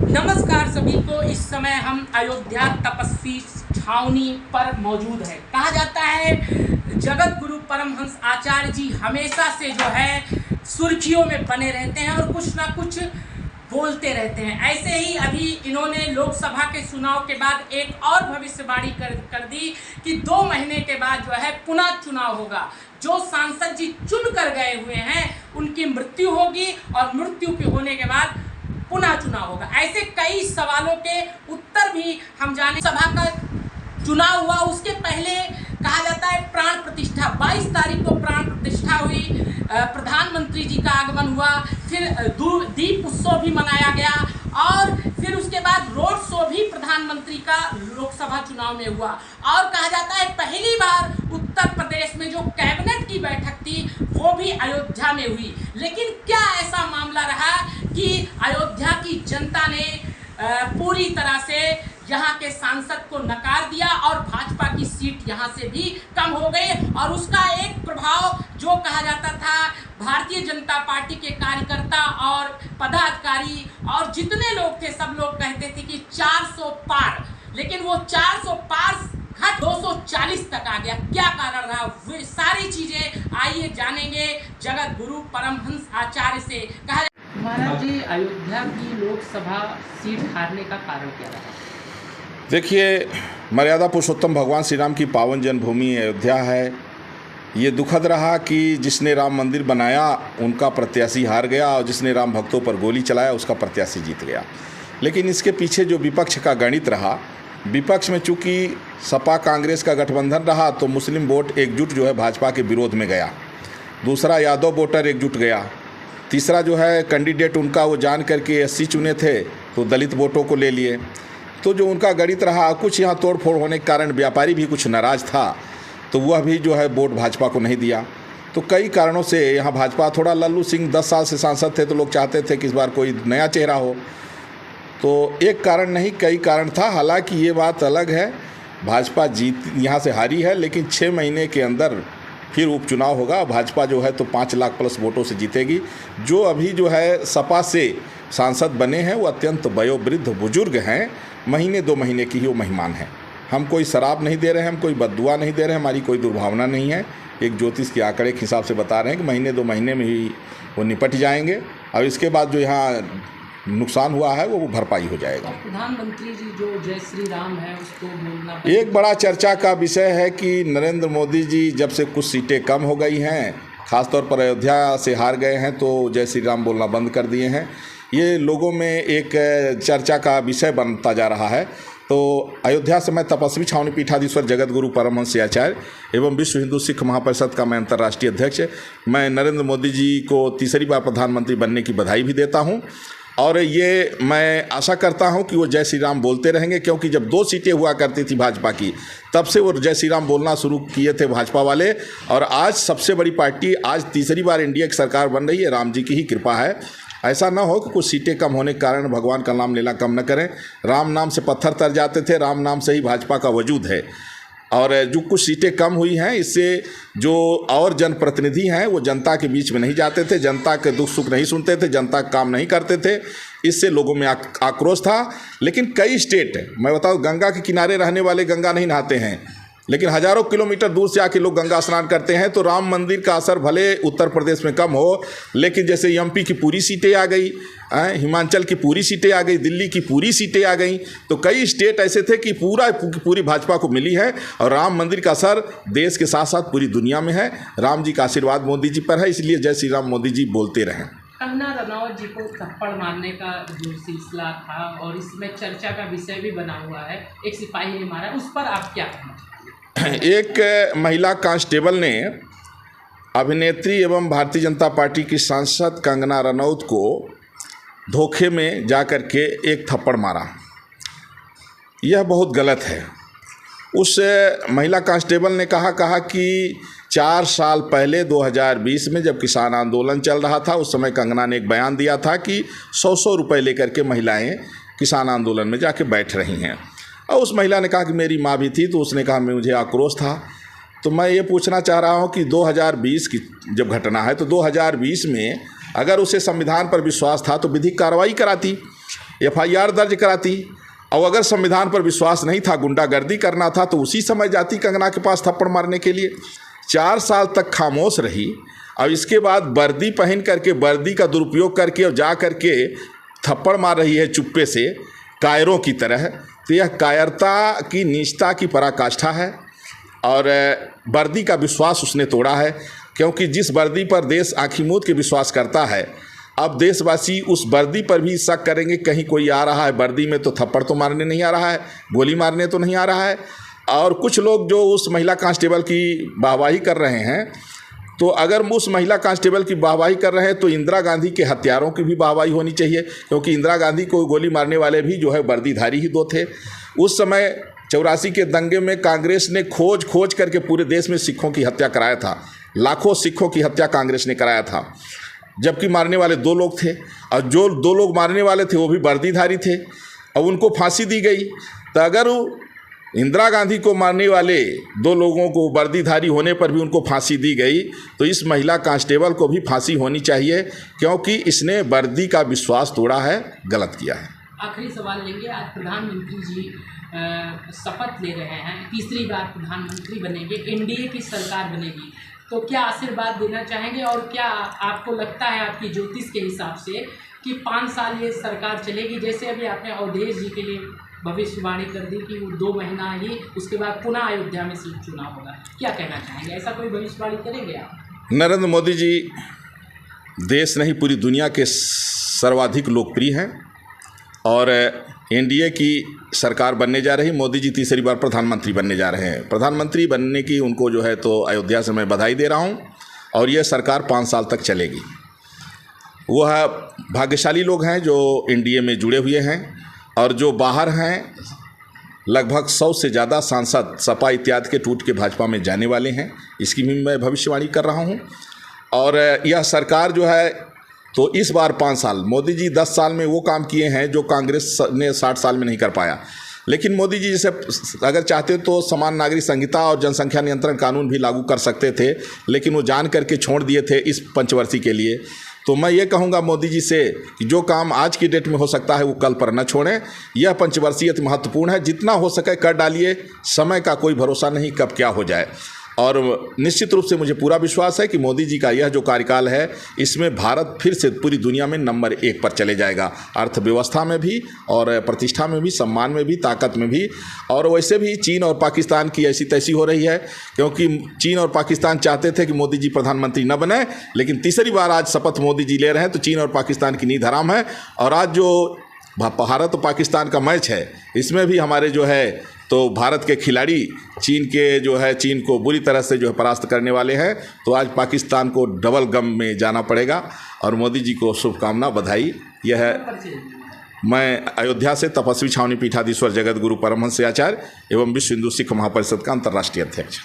नमस्कार सभी को। इस समय हम अयोध्या तपस्वी छावनी पर मौजूद है। कहा जाता है जगत गुरु परमहंस आचार्य जी हमेशा से जो है सुर्खियों में बने रहते हैं और कुछ ना कुछ बोलते रहते हैं। ऐसे ही अभी इन्होंने लोकसभा के चुनाव के बाद एक और भविष्यवाणी कर दी कि 2 महीने के बाद जो है पुनः चुनाव होगा। जो सांसद जी चुन कर गए हुए हैं उनकी मृत्यु होगी और मृत्यु के होने के बाद पुनः चुनाव होगा। ऐसे कई सवालों के उत्तर भी हम जाने। सभा का चुनाव हुआ, उसके पहले कहा जाता है प्राण प्रतिष्ठा। 22 तारीख को प्राण प्रतिष्ठा हुई, प्रधानमंत्री जी का आगमन हुआ, फिर दीप उत्सव भी मनाया गया और फिर उसके बाद रोड शो भी प्रधानमंत्री का लोकसभा चुनाव में हुआ। और कहा जाता है पहली बार उत्तर प्रदेश में जो कैबिनेट की बैठक थी वो भी अयोध्या में हुई। लेकिन क्या ऐसा मामला रहा कि अयोध्या की जनता ने पूरी तरह से यहाँ के सांसद को नकार दिया और भाजपा की सीट यहाँ से भी कम हो गई। और उसका एक प्रभाव जो कहा जाता था भारतीय जनता पार्टी के कार्यकर्ता और पदाधिकारी और जितने लोग थे सब लोग कहते थे कि 400 पार, लेकिन वो 400 पार घट 240 तक आ गया। क्या कारण रहा? वे सारी चीजें आइए जानेंगे जगत गुरु परमहंस आचार्य से। कहा महाराज जी अयोध्या की लोकसभा सीट हारने का कारण क्या रहा? देखिए, मर्यादा पुरुषोत्तम भगवान श्री राम की पावन जन्मभूमि अयोध्या है। ये दुखद रहा कि जिसने राम मंदिर बनाया उनका प्रत्याशी हार गया और जिसने राम भक्तों पर गोली चलाया उसका प्रत्याशी जीत गया। लेकिन इसके पीछे जो विपक्ष का गणित रहा, विपक्ष में चूँकि सपा कांग्रेस का गठबंधन रहा तो मुस्लिम वोट एकजुट जो है भाजपा के विरोध में गया। दूसरा, यादव वोटर एकजुट गया। तीसरा जो है कैंडिडेट उनका वो जान करके SC चुने थे तो दलित वोटों को ले लिए। तो जो उनका गणित रहा, कुछ यहाँ तोड़ फोड़ होने के कारण व्यापारी भी कुछ नाराज़ था तो वह भी जो है वोट भाजपा को नहीं दिया। तो कई कारणों से यहाँ भाजपा थोड़ा, लल्लू सिंह 10 साल से सांसद थे तो लोग चाहते थे कि इस बार कोई नया चेहरा हो। तो एक कारण नहीं, कई कारण था। हालांकि ये बात अलग है, भाजपा जीत यहाँ से हारी है, लेकिन 6 महीने के अंदर फिर उपचुनाव होगा। भाजपा जो है तो 5 लाख प्लस वोटों से जीतेगी। जो अभी जो है सपा से सांसद बने हैं वो अत्यंत वयोवृद्ध बुजुर्ग हैं, महीने 2 महीने की ही वो मेहमान हैं। हम कोई शराब नहीं दे रहे हैं, हम कोई बद्दुआ नहीं दे रहे हैं, हमारी कोई दुर्भावना नहीं है। एक ज्योतिष के आंकड़े के हिसाब से बता रहे हैं कि महीने 2 महीने में ही वो निपट जाएंगे और इसके बाद जो यहाँ नुकसान हुआ है वो भरपाई हो जाएगा। प्रधानमंत्री जी जो जय श्री राम है उसको बोलना एक बड़ा चर्चा का विषय है कि नरेंद्र मोदी जी जब से कुछ सीटें कम हो गई हैं, खासतौर पर अयोध्या से हार गए हैं तो जय श्री राम बोलना बंद कर दिए हैं। ये लोगों में एक चर्चा का विषय बनता जा रहा है। तो अयोध्या से मैं तपस्वी छावनी पीठाधीश्वर जगत गुरु परमहंस आचार्य एवं विश्व हिंदू सिख महापरिषद का मैं अंतर्राष्ट्रीय अध्यक्ष, मैं नरेंद्र मोदी जी को तीसरी बार प्रधानमंत्री बनने की बधाई भी देता हूं। और ये मैं आशा करता हूं कि वो जय श्री राम बोलते रहेंगे, क्योंकि जब 2 सीटें हुआ करती थी भाजपा की तब से वो जय श्री राम बोलना शुरू किए थे भाजपा वाले। और आज सबसे बड़ी पार्टी, आज तीसरी बार इंडिया की सरकार बन रही है, राम जी की ही कृपा है। ऐसा ना हो कि कुछ सीटें कम होने के कारण भगवान का नाम लेना कम न करें। राम नाम से पत्थर तर जाते थे, राम नाम से ही भाजपा का वजूद है। और जो कुछ सीटें कम हुई हैं इससे जो और जनप्रतिनिधि हैं वो जनता के बीच में नहीं जाते थे, जनता के दुख सुख नहीं सुनते थे, जनता का काम नहीं करते थे। इससे लोगों में आक्रोश था। लेकिन कई स्टेट, मैं बताऊँ, गंगा के किनारे रहने वाले गंगा नहीं नहाते हैं, लेकिन हज़ारों किलोमीटर दूर से आके लोग गंगा स्नान करते हैं। तो राम मंदिर का असर भले उत्तर प्रदेश में कम हो, लेकिन जैसे MP की पूरी सीटें आ गई, हिमाचल की पूरी सीटें आ गई, दिल्ली की पूरी सीटें आ गई, तो कई स्टेट ऐसे थे कि पूरी भाजपा को मिली है। और राम मंदिर का असर देश के साथ साथ पूरी दुनिया में है। राम जी का आशीर्वाद मोदी जी पर है, इसलिए जय श्री राम मोदी जी बोलते रहें। कंगना रनौत जी को थप्पड़ मारने का जो सिलसिला था और इसमें चर्चा का विषय भी बना हुआ है, एक सिपाही ने मारा, उस पर आप क्या कहना? एक महिला कांस्टेबल ने अभिनेत्री एवं भारतीय जनता पार्टी की सांसद कंगना रनौत को धोखे में जाकर के एक थप्पड़ मारा। यह बहुत गलत है। उस महिला कांस्टेबल ने कहा कि 4 साल पहले 2020 में जब किसान आंदोलन चल रहा था उस समय कंगना ने एक बयान दिया था कि 100 रुपये लेकर के महिलाएं किसान आंदोलन में जाके बैठ रही हैं। और उस महिला ने कहा कि मेरी माँ भी थी, तो उसने कहा मुझे आक्रोश था। तो मैं ये पूछना चाह रहा हूँ कि 2020 की जब घटना है तो 2020 में अगर उसे संविधान पर विश्वास था तो विधिक कार्रवाई कराती। FIR दर्ज कराती। और अगर संविधान पर विश्वास नहीं था, गुंडागर्दी करना था, तो उसी समय जाती कंगना के पास थप्पड़ मारने के लिए। 4 साल तक खामोश रही और इसके बाद वर्दी पहन करके, वर्दी का दुरुपयोग करके और जा करके थप्पड़ मार रही है चुप्पे से, कायरों की तरह। तो यह कायरता की, नीचता की पराकाष्ठा है और वर्दी का विश्वास उसने तोड़ा है। क्योंकि जिस वर्दी पर देश आँखी मूंद के विश्वास करता है, अब देशवासी उस वर्दी पर भी शक करेंगे, कहीं कोई आ रहा है वर्दी में तो थप्पड़ तो मारने नहीं आ रहा है, गोली मारने तो नहीं आ रहा है। और कुछ लोग जो उस महिला कांस्टेबल की वाहवाही कर रहे हैं, तो अगर उस महिला कांस्टेबल की वाहवाही कर रहे हैं तो इंदिरा गांधी के हत्यारों की भी वाहवाही होनी चाहिए, क्योंकि इंदिरा गांधी को गोली मारने वाले भी जो है वर्दीधारी ही 2 थे। उस समय 84 के दंगे में कांग्रेस ने खोज करके पूरे देश में सिखों की हत्या कराया था। लाखों सिखों की हत्या कांग्रेस ने कराया था, जबकि मारने वाले 2 लोग थे और जो 2 लोग मारने वाले थे वो भी वर्दीधारी थे और उनको फांसी दी गई। तो अगर इंदिरा गांधी को मारने वाले 2 लोगों को वर्दीधारी होने पर भी उनको फांसी दी गई, तो इस महिला कांस्टेबल को भी फांसी होनी चाहिए, क्योंकि इसने वर्दी का विश्वास तोड़ा है, गलत किया है। आखिरी सवाल लेंगे। आज प्रधानमंत्री जी शपथ ले रहे हैं, तीसरी बार प्रधानमंत्री बनेंगे, NDA की सरकार बनेगी, तो क्या आशीर्वाद देना चाहेंगे? और क्या आपको लगता है, आपकी ज्योतिष के हिसाब से, कि 5 साल ये सरकार चलेगी? जैसे अभी आपने अवधेश जी के लिए भविष्यवाणी कर दी कि वो 2 महीना ही, उसके बाद पुनः अयोध्या में सिर्फ चुनाव होगा, क्या कहना चाहेंगे? ऐसा कोई भविष्यवाणी करेंगे आप? नरेंद्र मोदी जी देश नहीं पूरी दुनिया के सर्वाधिक लोकप्रिय हैं और NDA की सरकार बनने जा रही। मोदी जी तीसरी बार प्रधानमंत्री बनने जा रहे हैं। प्रधानमंत्री बनने की उनको जो है तो अयोध्या से मैं बधाई दे रहा हूं और ये सरकार 5 साल तक चलेगी। वह भाग्यशाली लोग हैं जो NDA में जुड़े हुए हैं और जो बाहर हैं, लगभग 100 से ज़्यादा सांसद सपा इत्यादि के टूट के भाजपा में जाने वाले हैं, इसकी भी मैं भविष्यवाणी कर रहा हूं। और यह सरकार जो है तो इस बार 5 साल, मोदी जी 10 साल में वो काम किए हैं जो कांग्रेस ने 60 साल में नहीं कर पाया। लेकिन मोदी जी जैसे अगर चाहते तो समान नागरिक संहिता और जनसंख्या नियंत्रण कानून भी लागू कर सकते थे, लेकिन वो जान करके छोड़ दिए थे इस पंचवर्षीय के लिए। तो मैं ये कहूँगा मोदी जी से कि जो काम आज की डेट में हो सकता है वो कल पर न छोड़ें। यह पंचवर्षीय अति महत्वपूर्ण है, जितना हो सके कर डालिए, समय का कोई भरोसा नहीं कब क्या हो जाए। और निश्चित रूप से मुझे पूरा विश्वास है कि मोदी जी का यह जो कार्यकाल है, इसमें भारत फिर से पूरी दुनिया में नंबर 1 पर चले जाएगा, अर्थव्यवस्था में भी और प्रतिष्ठा में भी, सम्मान में भी, ताकत में भी। और वैसे भी चीन और पाकिस्तान की ऐसी तैसी हो रही है, क्योंकि चीन और पाकिस्तान चाहते थे कि मोदी जी प्रधानमंत्री न बने, लेकिन तीसरी बार आज शपथ मोदी जी ले रहे हैं, तो चीन और पाकिस्तान की नींद हराम है। और आज जो भारत और पाकिस्तान का मैच है, इसमें भी हमारे जो है तो भारत के खिलाड़ी चीन को बुरी तरह से जो है परास्त करने वाले हैं। तो आज पाकिस्तान को डबल गम में जाना पड़ेगा और मोदी जी को शुभकामना, बधाई। यह है मैं अयोध्या से तपस्वी छावनी पीठाधीश्वर जगत गुरु परमहंस आचार्य एवं विश्व हिंदू सिख महापरिषद का अंतर्राष्ट्रीय अध्यक्ष।